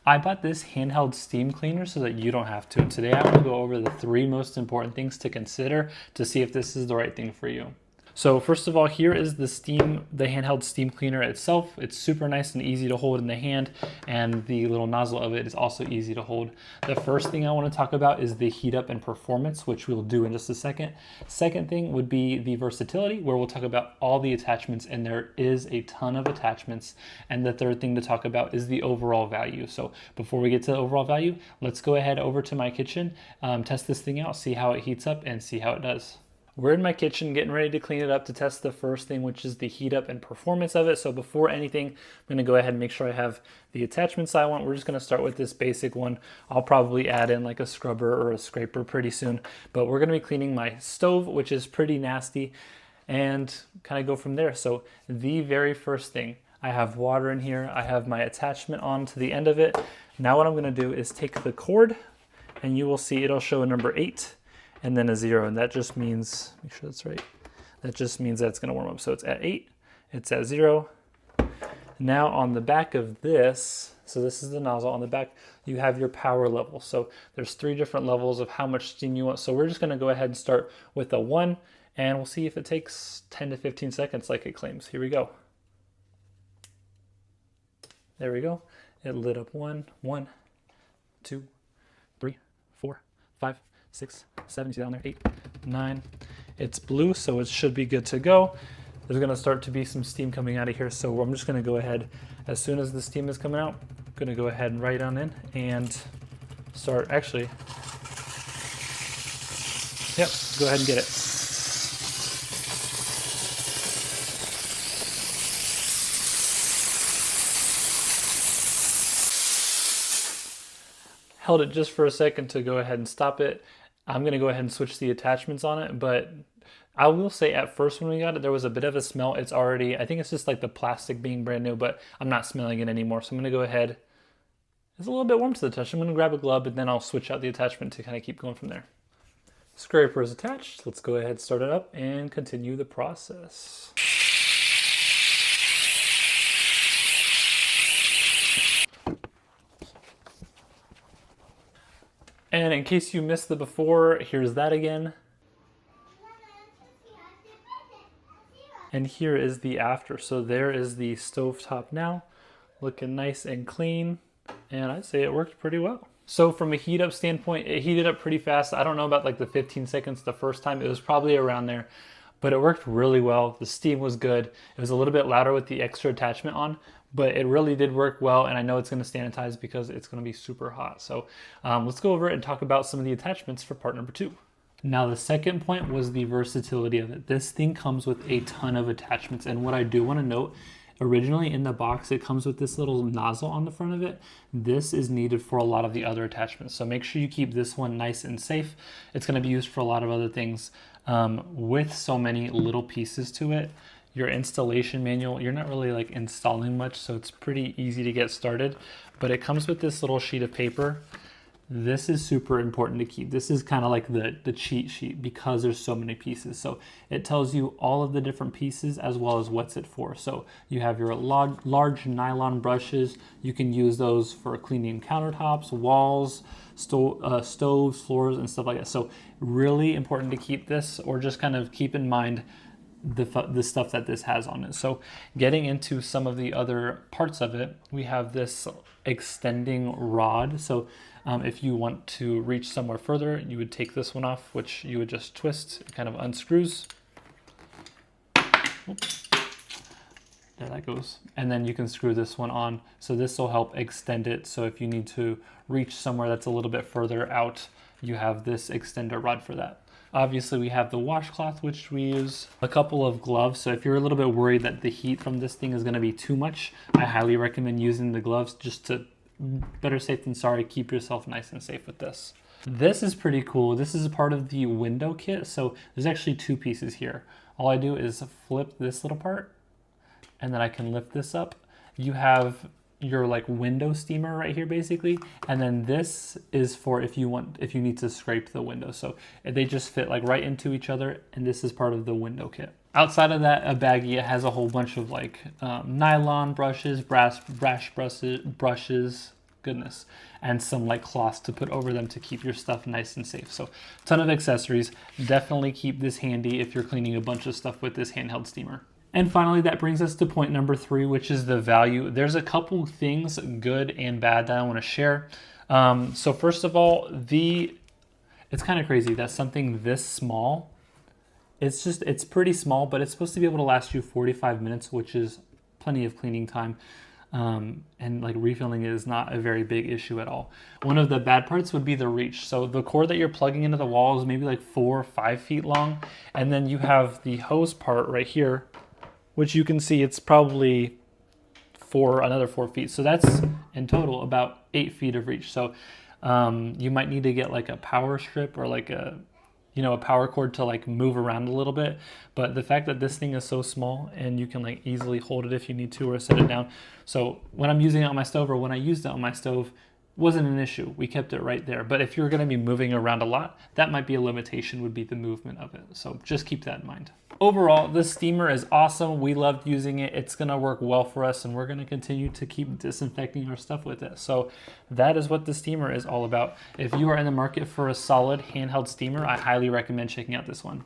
I bought this handheld steam cleaner so that you don't have to. And today I want to go over the 3 most important things to consider to see if this is the right thing for you. So first of all, here is the handheld steam cleaner itself. It's super nice and easy to hold in the hand, and the little nozzle of it is also easy to hold. The first thing I want to talk about is the heat up and performance, which we'll do in just a second. Second thing would be the versatility, where we'll talk about all the attachments, and there is a ton of attachments. And the third thing to talk about is the overall value. So before we get to the overall value, let's go ahead over to my kitchen, test this thing out, see how it heats up, and see how it does. We're in my kitchen getting ready to clean it up to test the first thing, which is the heat up and performance of it. So before anything, I'm going to go ahead and make sure I have the attachments I want. We're just going to start with this basic one. I'll probably add in like a scrubber or a scraper pretty soon, but we're going to be cleaning my stove, which is pretty nasty, and kind of go from there. So the very first thing, I have water in here. I have my attachment on to the end of it. Now what I'm going to do is take the cord, and you will see it'll show a number 8. And then a 0, and that just means, make sure that's right, that just means that it's going to warm up. So it's at 8, it's at 0. Now on the back of this, so this is the nozzle, on the back you have your power level. So there's 3 different levels of how much steam you want. So we're just going to go ahead and start with a 1, and we'll see if it takes 10 to 15 seconds like it claims. Here we go. There we go. It lit up 1, 2, 3, 4, 5, 6, 7, see down there, 8, 9. It's blue, so it should be good to go. There's gonna start to be some steam coming out of here, so I'm just gonna go ahead, as soon as the steam is coming out, I'm gonna go ahead and write on in and start, actually, yep, go ahead and get it. Held it just for a second to go ahead and stop it. I'm gonna go ahead and switch the attachments on it, but I will say at first when we got it, there was a bit of a smell. It's already, I think it's just like the plastic being brand new, but I'm not smelling it anymore. So I'm gonna go ahead, it's a little bit warm to the touch. I'm gonna grab a glove and then I'll switch out the attachment to kind of keep going from there. Scraper is attached. Let's go ahead, start it up and continue the process. And in case you missed the before, here's that again. And here is the after. So there is the stovetop now, looking nice and clean. And I'd say it worked pretty well. So from a heat up standpoint, it heated up pretty fast. I don't know about like the 15 seconds the first time. It was probably around there, but it worked really well. The steam was good. It was a little bit louder with the extra attachment on, but it really did work well, and I know it's going to sanitize because it's going to be super hot. So let's go over it and talk about some of the attachments for part number 2. Now the second point was the versatility of it. This thing comes with a ton of attachments, and what I do want to note, originally in the box it comes with this little nozzle on the front of it. This is needed for a lot of the other attachments, so make sure you keep this one nice and safe. It's going to be used for a lot of other things. With so many little pieces to it, your installation manual, you're not really like installing much, so it's pretty easy to get started. But it comes with this little sheet of paper. This is super important to keep. This is kind of like the cheat sheet because there's so many pieces. So it tells you all of the different pieces as well as what's it for. So you have your large nylon brushes. You can use those for cleaning countertops, walls, stoves, floors, and stuff like that. So really important to keep this, or just kind of keep in mind the stuff that this has on it. So getting into some of the other parts of it, we have this extending rod. So if you want to reach somewhere further, you would take this one off, which you would just twist. It kind of unscrews. Oops. There that goes. And then you can screw this one on. So this will help extend it. So if you need to reach somewhere that's a little bit further out, you have this extender rod for that. Obviously we have the washcloth, which we use, a couple of gloves. So if you're a little bit worried that the heat from this thing is going to be too much, I highly recommend using the gloves, just to, better safe than sorry, keep yourself nice and safe with this. This is pretty cool. This is a part of the window kit. So there's actually 2 pieces here. All I do is flip this little part and then I can lift this up. You have your like window steamer right here basically, and then this is for if you need to scrape the window. So they just fit like right into each other, and this is part of the window kit. Outside of that, a baggie, it has a whole bunch of like nylon brushes, brass brushes, goodness. And some like cloths to put over them to keep your stuff nice and safe. So ton of accessories. Definitely keep this handy if you're cleaning a bunch of stuff with this handheld steamer. And finally, that brings us to point number 3, which is the value. There's a couple things, good and bad, that I want to share. So first of all, it's kind of crazy that something this small, it's pretty small, but it's supposed to be able to last you 45 minutes, which is plenty of cleaning time. And like refilling is not a very big issue at all. One of the bad parts would be the reach. So the cord that you're plugging into the wall is maybe like 4 or 5 feet long. And then you have the hose part right here, which you can see it's probably another 4 feet. So that's in total about 8 feet of reach. So you might need to get like a power strip or like a power cord to like move around a little bit. But the fact that this thing is so small and you can like easily hold it if you need to or set it down. So when I'm using it on my stove, or when I used it on my stove, wasn't an issue. We kept it right there. But if you're going to be moving around a lot, that might be a limitation, would be the movement of it. So just keep that in mind. Overall, this steamer is awesome. We loved using it. It's going to work well for us, and we're going to continue to keep disinfecting our stuff with it. So that is what the steamer is all about. If you are in the market for a solid handheld steamer, I highly recommend checking out this one.